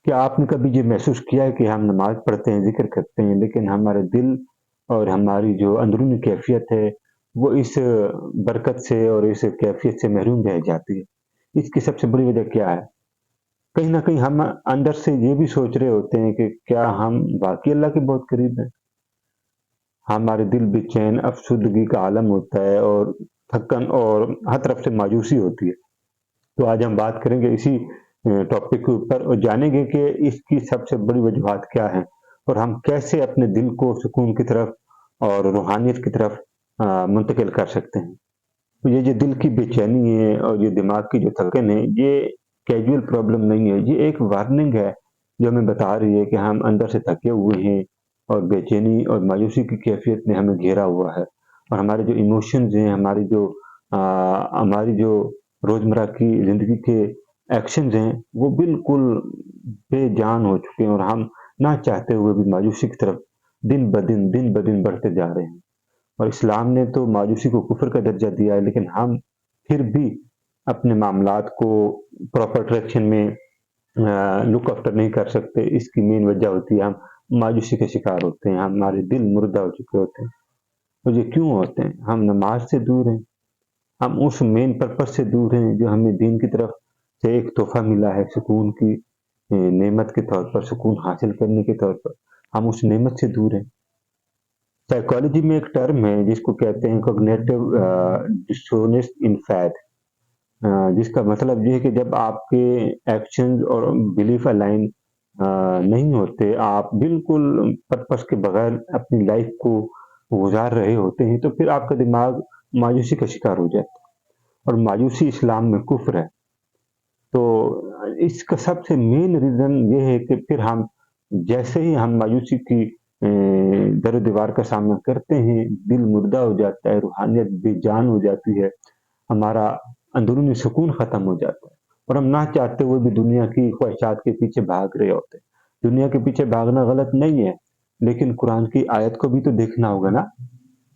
کیا آپ نے کبھی یہ محسوس کیا ہے کہ ہم نماز پڑھتے ہیں، ذکر کرتے ہیں، لیکن ہمارے دل اور ہماری جو اندرونی کیفیت ہے، وہ اس برکت سے اور اس کیفیت سے محروم رہ جاتی ہے؟ اس کی سب سے بڑی وجہ کیا ہے؟ کہیں نہ کہیں ہم اندر سے یہ بھی سوچ رہے ہوتے ہیں کہ کیا ہم واقعی اللہ کے بہت قریب ہیں؟ ہمارے دل بے چین، افسردگی کا عالم ہوتا ہے اور تھکن اور ہر طرف سے مایوسی ہوتی ہے۔ تو آج ہم بات کریں گے اسی ٹاپک کے اوپر اور جانیں گے کہ اس کی سب سے بڑی وجوہات کیا ہیں اور ہم کیسے اپنے دل کو سکون کی طرف اور روحانیت کی طرف منتقل کر سکتے ہیں۔ تو یہ جو دل کی بے چینی ہے اور یہ دماغ کی جو تھکن ہے، یہ کیجول پرابلم نہیں ہے، یہ ایک وارننگ ہے جو ہمیں بتا رہی ہے کہ ہم اندر سے تھکے ہوئے ہیں اور بے چینی اور مایوسی کی کیفیت نے ہمیں گھیرا ہوا ہے، اور ہمارے جو ایموشنز ہیں، ہماری جو روزمرہ کی زندگی کے ایکشنز ہیں، وہ بالکل بے جان ہو چکے ہیں اور ہم نہ چاہتے ہوئے بھی مایوسی کی طرف دن بدن بڑھتے جا رہے ہیں۔ اور اسلام نے تو مایوسی کو کفر کا درجہ دیا ہے، لیکن ہم پھر بھی اپنے معاملات کو پراپر ڈائریکشن میں لک آفٹر نہیں کر سکتے۔ اس کی مین وجہ ہوتی ہے ہم مایوسی کے شکار ہوتے ہیں، ہمارے دل مردہ ہو چکے ہوتے ہیں۔ اور یہ کیوں ہوتے ہیں؟ ہم نماز سے دور ہیں، ہم اس مین پرپس سے دور ہیں جو ہمیں دین کی طرف سے ایک تحفہ ملا ہے، سکون کی نعمت کے طور پر، سکون حاصل کرنے کے طور پر ہم اس نعمت سے دور ہیں۔ سائیکالوجی میں ایک ٹرم ہے جس کو کہتے ہیں کوگنیٹو ڈسوننس ان فیتھ، جس کا مطلب یہ ہے کہ جب آپ کے ایکشنز اور بلیف الائن نہیں ہوتے، آپ بالکل پرپس کے بغیر اپنی لائف کو گزار رہے ہوتے ہیں، تو پھر آپ کا دماغ مایوسی کا شکار ہو جاتا ہے، اور مایوسی اسلام میں کفر ہے۔ تو اس کا سب سے مین ریزن یہ ہے کہ پھر ہم جیسے ہی ہم مایوسی کی در و دیوار کا سامنا کرتے ہیں، دل مردہ ہو جاتا ہے، روحانیت بے جان ہو جاتی ہے، ہمارا اندرونی سکون ختم ہو جاتا ہے، اور ہم نہ چاہتے ہوئے بھی دنیا کی خواہشات کے پیچھے بھاگ رہے ہوتے ہیں۔ دنیا کے پیچھے بھاگنا غلط نہیں ہے، لیکن قرآن کی آیت کو بھی تو دیکھنا ہوگا نا۔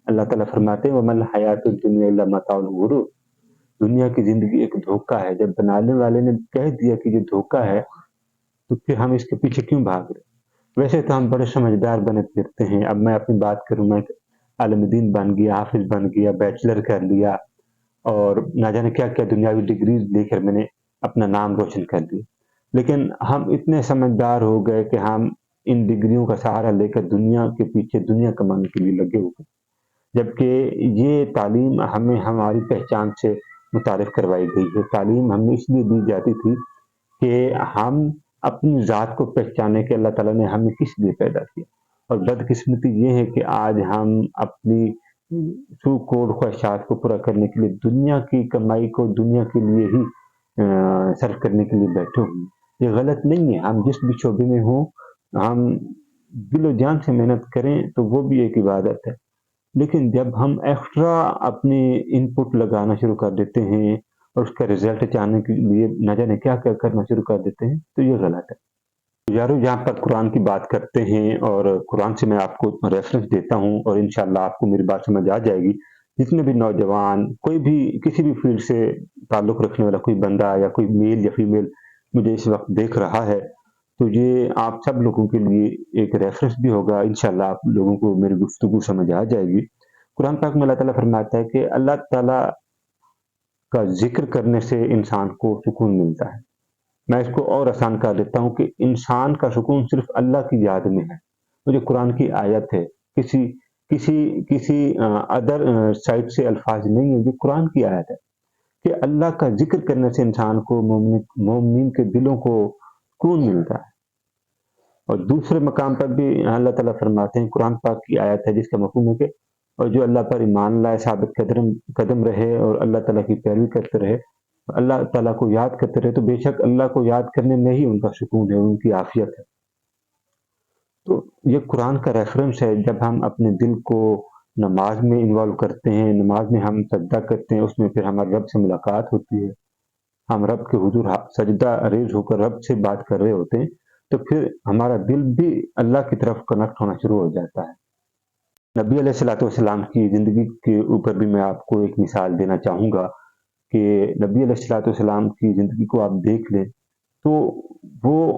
اللہ تعالیٰ فرماتے ہیں وَمَا الْحَيَاةُ الدُّنْيَا إِلَّا مَتَاعُ الْغُرُورِ، دنیا کی زندگی ایک دھوکہ ہے۔ جب بنانے والے نے کہہ دیا کہ یہ دھوکہ ہے، تو پھر ہم اس کے پیچھے کیوں بھاگ رہے؟ ویسے تو ہم بڑے سمجھدار بنے پھرتے ہیں۔ اب میں اپنی بات کروں، میں عالم دین بن گیا، حافظ بن گیا، بیچلر کر لیا، اور نہ جانے کیا کیا دنیاوی ڈگریز لے کر میں نے اپنا نام روشن کر دیا، لیکن ہم اتنے سمجھدار ہو گئے کہ ہم ان ڈگریوں کا سہارا لے کر دنیا کے پیچھے دنیا کمانے کے لیے لگے ہوئے، جبکہ یہ تعلیم ہمیں ہماری پہچان سے متعارف کروائی گئی ہے۔ تعلیم ہمیں اس لیے دی جاتی تھی کہ ہم اپنی ذات کو پہچانے کہ اللہ تعالیٰ نے ہمیں کس لیے پیدا کیا، اور بدقسمتی یہ ہے کہ آج ہم اپنی سو کوڈ خواہشات کو پورا کرنے کے لیے دنیا کی کمائی کو دنیا کے لیے ہی صرف کرنے کے لیے بیٹھے ہوئے ہیں۔ یہ غلط نہیں ہے، ہم جس بھی شعبے میں ہوں، ہم دل و جان سے محنت کریں تو وہ بھی ایک عبادت ہے، لیکن جب ہم ایکسٹرا اپنی ان پٹ لگانا شروع کر دیتے ہیں اور اس کا رزلٹ چاہنے کے لیے نہ جانے کیا کیا کرنا شروع کر دیتے ہیں، تو یہ غلط ہے۔ یارو جہاں پر قرآن کی بات کرتے ہیں اور قرآن سے میں آپ کو ریفرنس دیتا ہوں، اور انشاءاللہ آپ کو میری بات سمجھ آ جائے گی۔ جتنے بھی نوجوان، کوئی بھی کسی بھی فیلڈ سے تعلق رکھنے والا کوئی بندہ یا کوئی میل یا فیمیل مجھے اس وقت دیکھ رہا ہے، تو یہ آپ سب لوگوں کے لیے ایک ریفرنس بھی ہوگا۔ انشاءاللہ آپ لوگوں کو میری گفتگو سمجھ آ جائے گی۔ قرآن پاک میں اللہ تعالیٰ فرماتا ہے کہ اللہ تعالیٰ کا ذکر کرنے سے انسان کو سکون ملتا ہے۔ میں اس کو اور آسان کر دیتا ہوں کہ انسان کا سکون صرف اللہ کی یاد میں ہے۔ وہ جو قرآن کی آیت ہے، کسی ادر سائٹ سے الفاظ نہیں ہے، جو قرآن کی آیت ہے کہ اللہ کا ذکر کرنے سے انسان کو، مومنین کے دلوں کو سکون ملتا ہے۔ اور دوسرے مقام پر بھی اللہ تعالیٰ فرماتے ہیں، قرآن پاک کی آیت ہے جس کا مفہوم ہے کہ اور جو اللہ پر ایمان لائے، ثابت قدم رہے اور اللہ تعالیٰ کی پیروی کرتے رہے، اللہ تعالیٰ کو یاد کرتے رہے، تو بے شک اللہ کو یاد کرنے میں ہی ان کا سکون ہے، ان کی عافیت ہے۔ تو یہ قرآن کا ریفرنس ہے۔ جب ہم اپنے دل کو نماز میں انوالو کرتے ہیں، نماز میں ہم سجدہ کرتے ہیں، اس میں پھر ہمارے رب سے ملاقات ہوتی ہے، ہم رب کے حضور سجدہ ریز ہو کر رب سے بات کر رہے ہوتے ہیں، تو پھر ہمارا دل بھی اللہ کی طرف کنیکٹ ہونا شروع ہو جاتا ہے۔ نبی علیہ الصلوۃ والسلام کی زندگی کے اوپر بھی میں آپ کو ایک مثال دینا چاہوں گا کہ نبی علیہ الصلوۃ والسلام کی زندگی کو آپ دیکھ لیں تو وہ